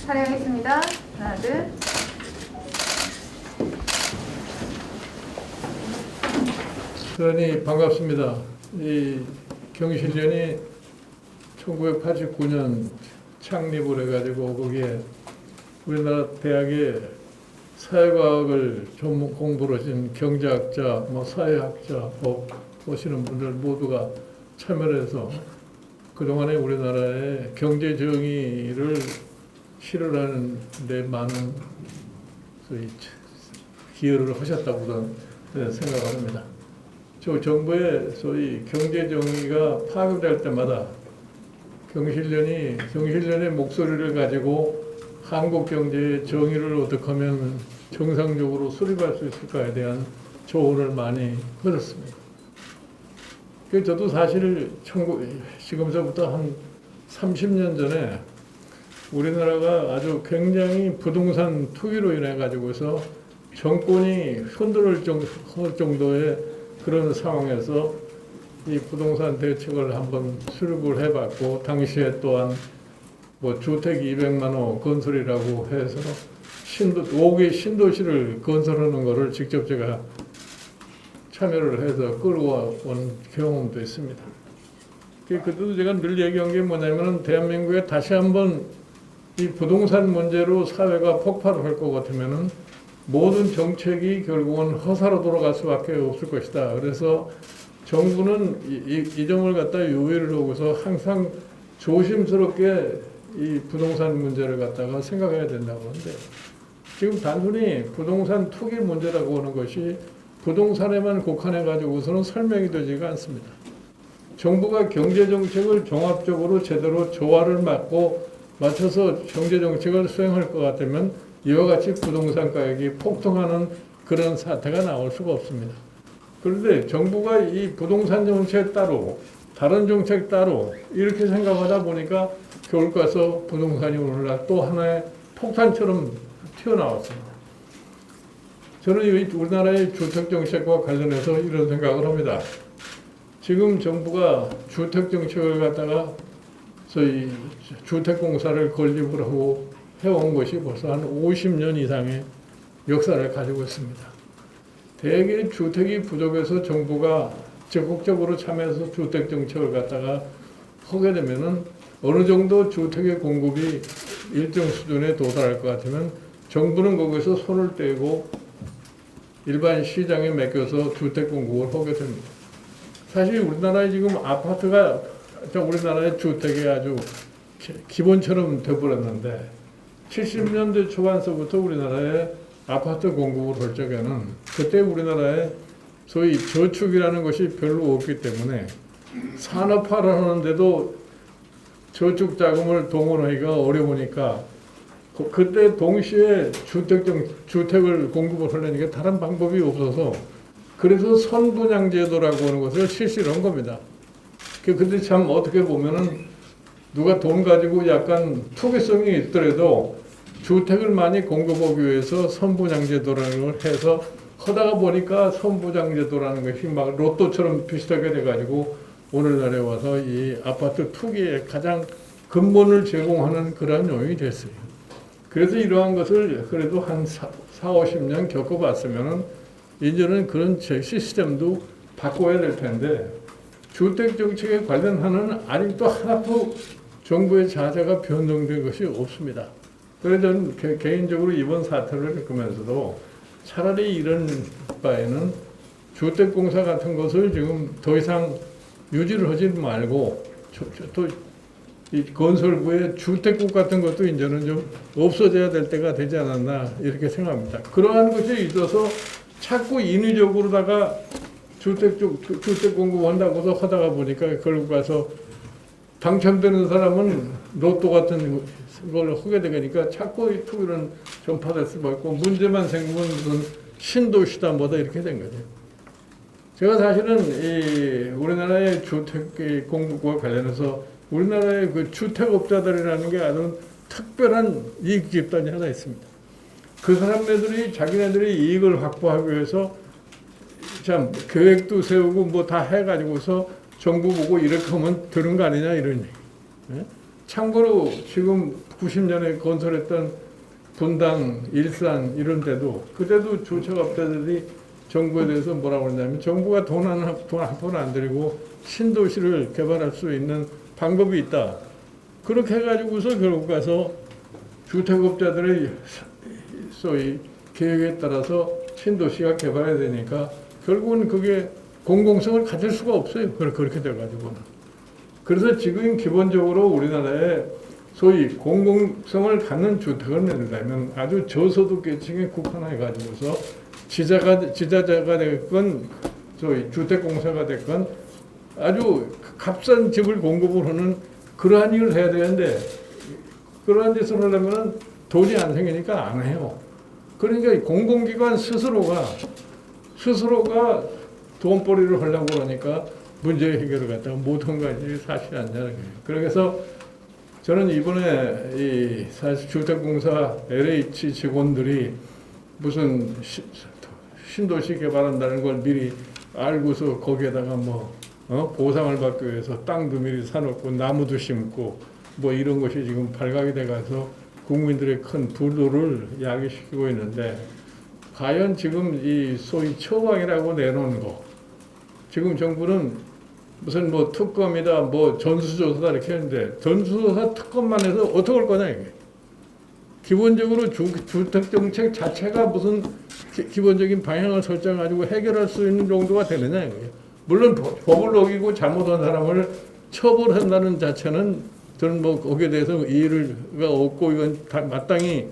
촬영하겠습니다. 하나, 둘. 대단히 반갑습니다. 이 경실련이 1989년 창립을 해가지고 거기에 우리나라 대학에 사회과학을 전문 공부를 하신 경제학자, 사회학자, 법 보시는 분들 모두가 참여를 해서 그동안에 우리나라의 경제 정의를 실현하는 데 많은 소위 기여를 하셨다고 저는 생각을 합니다. 저 정부의 소위 경제 정의가 파괴될 때마다 경실련의 목소리를 가지고 한국 경제의 정의를 어떻게 하면 정상적으로 수립할 수 있을까에 대한 조언을 많이 얻었습니다. 저도 사실 지금서부터 한 30년 전에 우리나라가 아주 굉장히 부동산 투기로 인해 가지고서 정권이 흔들릴 정도의 그런 상황에서 이 부동산 대책을 한번 수립을 해봤고, 당시에 또한 주택 200만 호 건설이라고 해서 5개 신도시를 건설하는 것을 직접 제가 참여를 해서 끌고 온 경험도 있습니다. 그때도 제가 늘 얘기한 게 뭐냐면, 대한민국에 다시 한번 이 부동산 문제로 사회가 폭발을 할 것 같으면은 모든 정책이 결국은 허사로 돌아갈 수밖에 없을 것이다. 그래서 정부는 이 점을 갖다 유의를 하고서 항상 조심스럽게 이 부동산 문제를 갖다가 생각해야 된다고 하는데, 지금 단순히 부동산 투기 문제라고 하는 것이 부동산에만 국한해 가지고서는 설명이 되지가 않습니다. 정부가 경제 정책을 종합적으로 제대로 조화를 맞춰서 경제 정책을 수행할 것 같으면 이와 같이 부동산 가격이 폭등하는 그런 사태가 나올 수가 없습니다. 그런데 정부가 이 부동산 정책 따로 다른 정책 따로 이렇게 생각하다 보니까 겨울 가서 부동산이 오늘날 또 하나의 폭탄처럼 튀어나왔습니다. 저는 우리나라의 주택 정책과 관련해서 이런 생각을 합니다. 지금 정부가 주택 정책을 갖다가 소위 주택공사를 건립을 하고 해온 것이 벌써 한 50년 이상의 역사를 가지고 있습니다. 대개 주택이 부족해서 정부가 적극적으로 참여해서 주택 정책을 갖다가 하게 되면은 어느 정도 주택의 공급이 일정 수준에 도달할 것 같으면 정부는 거기서 손을 떼고 일반 시장에 맡겨서 주택 공급을 하게 됩니다. 사실 우리나라에 지금 아파트가 우리나라의 주택이 아주 기본처럼 되어버렸는데, 70년대 초반서부터 우리나라에 아파트 공급을 할 적에는 그때 우리나라에 소위 저축이라는 것이 별로 없기 때문에 산업화를 하는데도 저축 자금을 동원하기가 어려우니까 그때 동시에 주택을 공급을 하려니까 다른 방법이 없어서, 그래서 선분양제도라고 하는 것을 실시를 한 겁니다. 근데 참 어떻게 보면은 누가 돈 가지고 약간 투기성이 있더라도 주택을 많이 공급하기 위해서 선분양제도라는 걸 해서 하다가 보니까 선분양제도라는 것이 막 로또처럼 비슷하게 돼가지고 오늘날에 와서 이 아파트 투기의 가장 근본을 제공하는 그런 요인이 됐어요. 그래서 이러한 것을 그래도 한 40-50년 겪어봤으면은 이제는 그런 시스템도 바꿔야 될 텐데, 주택 정책에 관련하는 아직도 하나도 정부의 자세가 변동된 것이 없습니다. 그래서 저는 개인적으로 이번 사태를 겪으면서도 차라리 이런 바에는 주택공사 같은 것을 지금 더 이상 유지를 하지 말고 또 이 건설부의 주택국 같은 것도 이제는 좀 없어져야 될 때가 되지 않았나 이렇게 생각합니다. 그러한 것에 있어서 자꾸 인위적으로다가 주택 공급한다고서 하다가 보니까 결국 가서 당첨되는 사람은 로또 같은 걸 하게 되니까 자꾸 이 투기는 전파될 수밖에 없고, 문제만 생기면 무슨 신도시다 뭐다 이렇게 된 거죠. 제가 사실은 이 우리나라의 주택 공급과 관련해서 우리나라의 그 주택업자들이라는 게 아주 특별한 이익 집단이 하나 있습니다. 그 사람들이 자기네들이 이익을 확보하기 위해서 참 계획도 세우고 뭐 다 해가지고서 정부 보고 이렇게 하면 되는 거 아니냐 이런 얘기. 예? 참고로 지금 90년에 건설했던 분당, 일산 이런 데도 그때도 주택업자들이 정부에 대해서 뭐라고 그러냐면 정부가 돈 한 푼 안 들이고 신도시를 개발할 수 있는 방법이 있다. 그렇게 해가지고서 결국 가서 주택업자들의 소위 계획에 따라서 신도시가 개발해야 되니까 결국은 그게 공공성을 가질 수가 없어요. 그렇게 돼가지고는. 그래서 지금 기본적으로 우리나라에 소위 공공성을 갖는 주택을 만들려면 아주 저소득 계층에 국한해가지고서 지자자가 됐건 소위 주택공사가 됐건 아주 값싼 집을 공급을 하는 그러한 일을 해야 되는데 그러한 짓을 하려면 돈이 안 생기니까 안 해요. 그러니까 공공기관 스스로가 돈벌이를 하려고 그러니까 문제 해결을 갖다가 못한 것이 사실이 아니냐는 거예요. 그래서 저는 이번에 이 사실 주택공사 LH 직원들이 무슨 신도시 개발한다는 걸 미리 알고서 거기에다가 보상을 받기 위해서 땅도 미리 사놓고 나무도 심고 뭐 이런 것이 지금 발각이 돼가서 국민들의 큰 분노를 야기시키고 있는데 과연 지금 이 소위 처방이라고 내놓은 거 지금 정부는 무슨 특검이다 전수조사다 이렇게 했는데 전수조사 특검만 해서 어떻게 할 거냐 이게. 기본적으로 주택정책 자체가 무슨 기본적인 방향을 설정가지고 해결할 수 있는 정도가 되느냐 이거예요. 물론 법을 어기고 잘못한 사람을 처벌한다는 자체는 저는 거기에 대해서 이의가 없고 이건 마땅히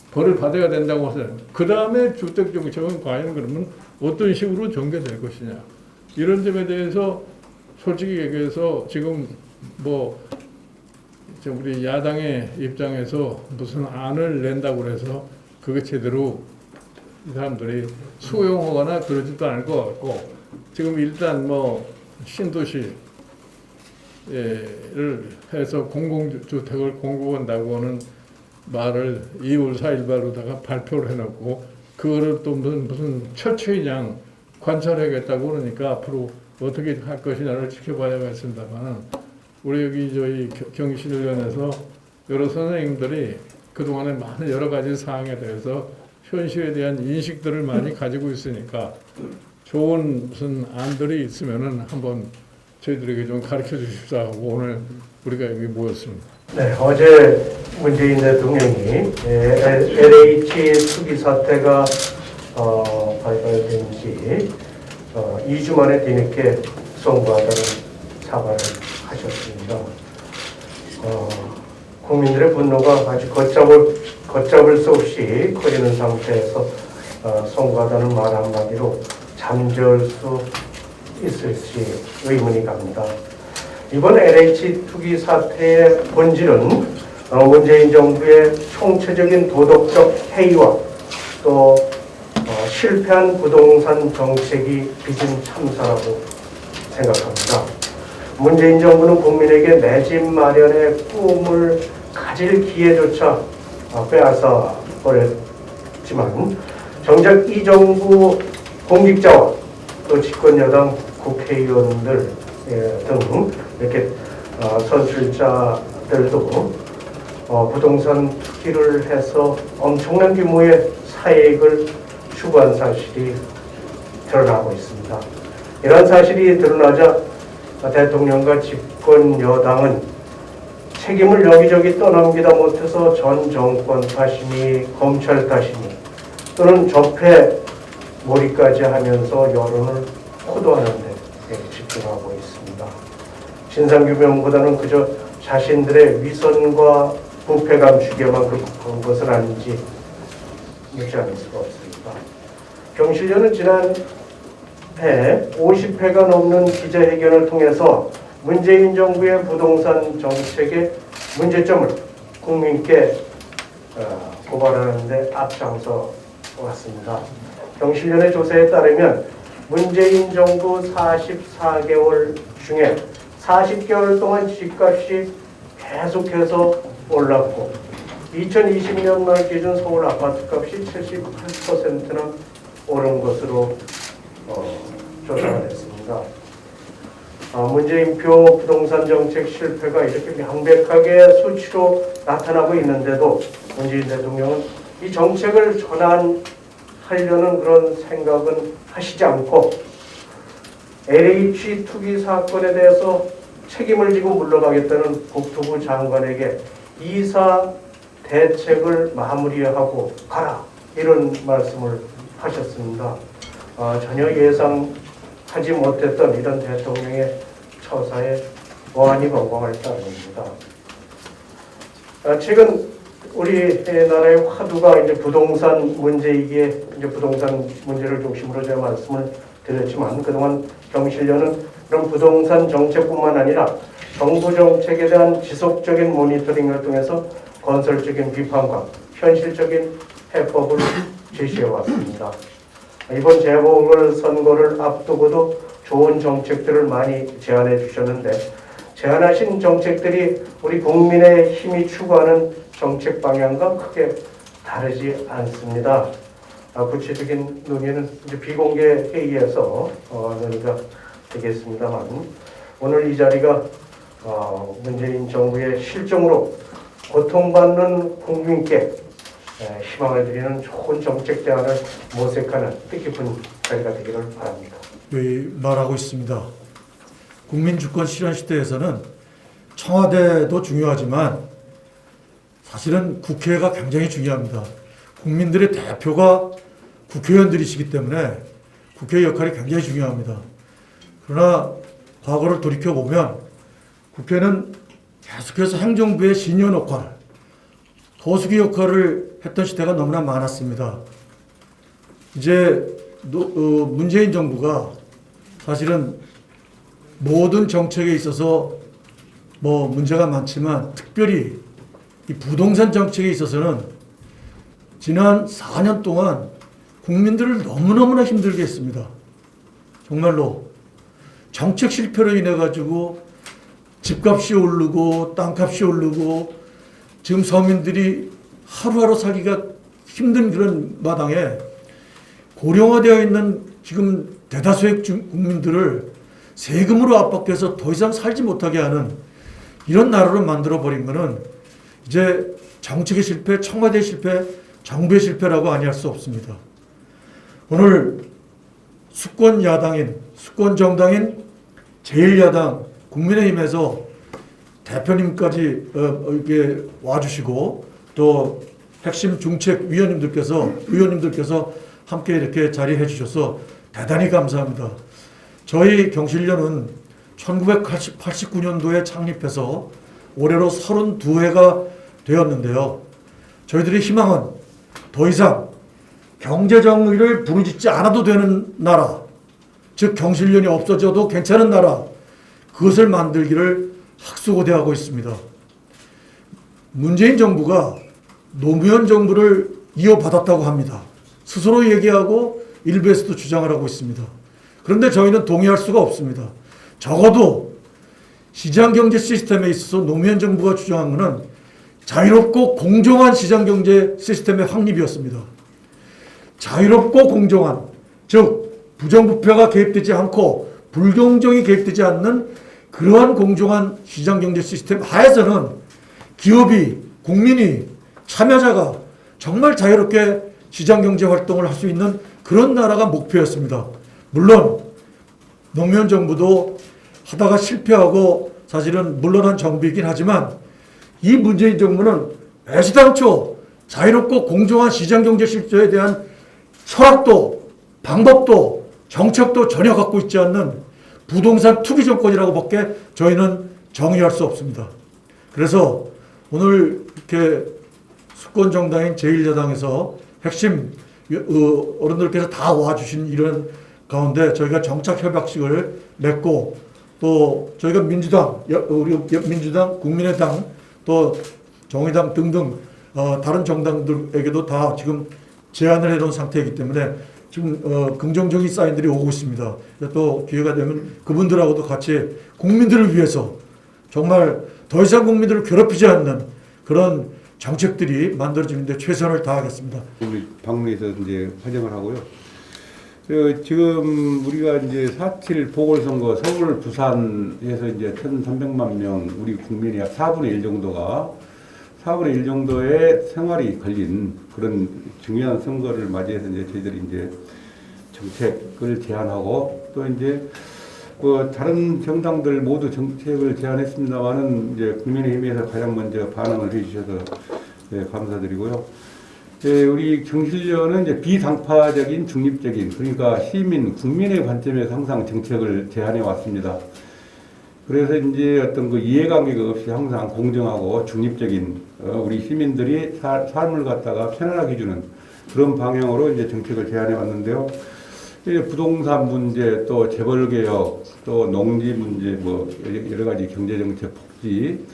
벌을 받아야 된다고 하세요. 그 다음에 주택정책은 과연 그러면 어떤 식으로 전개될 것이냐. 이런 점에 대해서 솔직히 얘기해서 지금 우리 야당의 입장에서 무슨 안을 낸다고 그래서 그게 제대로 이 사람들이 수용하거나 그러지도 않을 것 같고 지금 일단 신도시를 해서 공공주택을 공급한다고 하는 말을 2월 4일바로다가 발표를 해놓고 그거를 또 무슨 철저히냥 관찰하겠다고 그러니까 앞으로 어떻게 할 것이냐를 지켜봐야겠습니다만 우리 여기 저희 경실련에서 여러 선생님들이 그동안에 많은 여러 가지 사항에 대해서 현실에 대한 인식들을 많이 가지고 있으니까 좋은 무슨 안들이 있으면은 한번 저희들에게 좀 가르쳐 주십사 하고 오늘 우리가 여기 모였습니다. 네, 어제 문재인 대통령이 LH 투기 사태가 발발된 지 2주 만에 뒤늦게 송구하다는 사과를 하셨습니다. 국민들의 분노가 아주 걷잡을 수 없이 커지는 상태에서 송구하다는 말 한마디로 잠재울 수 있을지 의문이 갑니다. 이번 LH 투기 사태의 본질은 문재인 정부의 총체적인 도덕적 해이와 또 실패한 부동산 정책이 빚은 참사라고 생각합니다. 문재인 정부는 국민에게 내 집 마련의 꿈을 가질 기회조차 빼앗아 버렸지만 정작 이 정부 공직자와 또 집권여당 국회의원들 등 이렇게 선출자들도 부동산 투기를 해서 엄청난 규모의 사익을 추구한 사실이 드러나고 있습니다. 이러한 사실이 드러나자 대통령과 집권 여당은 책임을 여기저기 떠넘기다 못해서 전 정권 탓이니 검찰 탓이니 또는 적폐 몰이까지 하면서 여론을 호도하는 데 집중하고 있습니다. 진상규명보다는 그저 자신들의 위선과 부패 감추기에만 급급한 것은 아닌지 묻지 않을 수가 없습니다. 경실련은 지난해 50회가 넘는 기자회견을 통해서 문재인 정부의 부동산 정책의 문제점을 국민께 고발하는 데 앞장서 왔습니다. 경실련의 조사에 따르면 문재인 정부 44개월 중에 40개월 동안 집값이 계속해서 올랐고 2020년 말 기준 서울 아파트값이 78%나 오른 것으로 조사가 됐습니다. 문재인표 부동산 정책 실패가 이렇게 명백하게 수치로 나타나고 있는데도 문재인 대통령은 이 정책을 전환하려는 그런 생각은 하시지 않고 LH 투기 사건에 대해서 책임을 지고 물러가겠다는 국토부 장관에게 이사 대책을 마무리하고 가라 이런 말씀을 하셨습니다. 전혀 예상하지 못했던 이런 대통령의 처사에 어안이 벙벙할 따름입니다. 최근 우리나라의 화두가 이제 부동산 문제이기에 이제 부동산 문제를 중심으로 제가 말씀을 드렸지만 그동안 경실련은 그런 부동산 정책뿐만 아니라 정부 정책에 대한 지속적인 모니터링을 통해서 건설적인 비판과 현실적인 해법을 제시해 왔습니다. 이번 재보궐선거를 앞두고도 좋은 정책들을 많이 제안해 주셨는데 제안하신 정책들이 우리 국민의 힘이 추구하는 정책 방향과 크게 다르지 않습니다. 구체적인 논의는 이제 비공개 회의에서 논의가 되겠습니다만 오늘 이 자리가 문재인 정부의 실정으로 고통받는 국민께 희망을 드리는 좋은 정책 대안을 모색하는 뜻깊은 자리가 되기를 바랍니다. 말하고 있습니다. 국민 주권 실현 시대에서는 청와대도 중요하지만 사실은 국회가 굉장히 중요합니다. 국민들의 대표가 국회의원들이시기 때문에 국회의 역할이 굉장히 중요합니다. 그러나 과거를 돌이켜보면 국회는 계속해서 행정부의 신현 역할, 거수기 역할을 했던 시대가 너무나 많았습니다. 이제 문재인 정부가 사실은 모든 정책에 있어서 뭐 문제가 많지만 특별히 이 부동산 정책에 있어서는 지난 4년 동안 국민들을 너무너무나 힘들게 했습니다. 정말로 정책 실패로 인해 가지고 집값이 오르고 땅값이 오르고 지금 서민들이 하루하루 살기가 힘든 그런 마당에 고령화되어 있는 지금 대다수의 국민들을 세금으로 압박해서 더 이상 살지 못하게 하는 이런 나라로 만들어버린 것은 이제 정책의 실패, 청와대의 실패, 정부의 실패라고 아니할 수 없습니다. 오늘 수권 야당인, 수권 정당인 제1야당 국민의힘에서 대표님까지 이렇게 와주시고 또 핵심 중책 의원님들께서 함께 이렇게 자리해 주셔서 대단히 감사합니다. 저희 경실련은 1989년도에 창립해서 올해로 32회가 되었는데요. 저희들의 희망은 더 이상 경제정의를 부르짖지 않아도 되는 나라, 즉 경실련이 없어져도 괜찮은 나라, 그것을 만들기를 학수고대하고 있습니다. 문재인 정부가 노무현 정부를 이어받았다고 합니다. 스스로 얘기하고 일부에서도 주장을 하고 있습니다. 그런데 저희는 동의할 수가 없습니다. 적어도 시장경제 시스템에 있어서 노무현 정부가 주장한 것은 자유롭고 공정한 시장경제 시스템의 확립이었습니다. 자유롭고 공정한, 즉 부정부패가 개입되지 않고 불경정이 개입되지 않는 그러한 공정한 시장경제 시스템 하에서는 기업이, 국민이, 참여자가 정말 자유롭게 시장경제 활동을 할 수 있는 그런 나라가 목표였습니다. 물론 노무현 정부도 하다가 실패하고 사실은 물러난 정부이긴 하지만 이 문재인 정부는 애시당초 자유롭고 공정한 시장경제 실조에 대한 철학도 방법도 정책도 전혀 갖고 있지 않는 부동산 투기 정권이라고밖에 저희는 정의할 수 없습니다. 그래서 오늘 이렇게 수권 정당인 제1야당에서 핵심 어른들께서 다 와주신 이런 가운데 저희가 정착 협약식을 맺고 또 저희가 민주당, 우리 민주당, 국민의당, 또 정의당 등등 다른 정당들에게도 다 지금 제안을 해놓은 상태이기 때문에 지금 긍정적인 사인들이 오고 있습니다. 또 기회가 되면 그분들하고도 같이 국민들을 위해서 정말 더 이상 국민들을 괴롭히지 않는 그런 정책들이 만들어지는데 최선을 다하겠습니다. 우리 방문해서 이제 환영을 하고요. 지금 우리가 이제 4.7 보궐선거 서울, 부산에서 이제 1,300만 명 우리 국민이 약 4분의 1 정도가 4분의 1 정도의 생활이 걸린 그런 중요한 선거를 맞이해서 이제 저희들이 이제 정책을 제안하고 또 이제 다른 정당들 모두 정책을 제안했습니다만은 이제 국민의힘에서 가장 먼저 반응을 해주셔서 네, 감사드리고요. 네, 우리 경실련은 이제 비당파적인 중립적인 그러니까 시민 국민의 관점에서 항상 정책을 제안해 왔습니다. 그래서 이제 어떤 그 이해관계가 없이 항상 공정하고 중립적인 우리 시민들이 삶을 갖다가 편안하게 해주는 그런 방향으로 이제 정책을 제안해 왔는데요. 부동산 문제, 또 재벌개혁, 또 농지 문제, 뭐 여러 가지 경제정책, 복지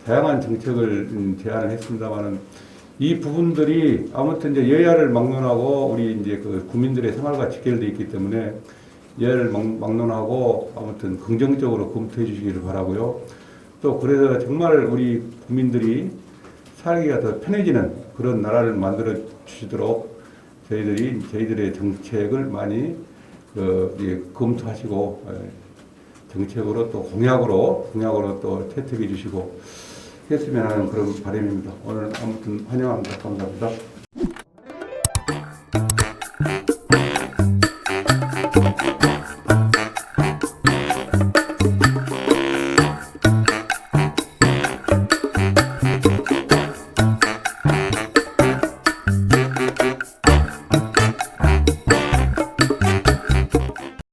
다양한 정책을 제안을 했습니다만은 이 부분들이 아무튼 이제 여야를 막론하고 우리 이제 그 국민들의 생활과 직결되어 있기 때문에 여야를 막론하고 아무튼 긍정적으로 검토해 주시기를 바라고요. 또 그래서 정말 우리 국민들이 살기가 더 편해지는 그런 나라를 만들어 주시도록 저희들의 정책을 많이 검토하시고 정책으로 또 공약으로 또 채택해 주시고 했으면 하는 그런 바람입니다. 오늘 아무튼 환영합니다. 감사합니다.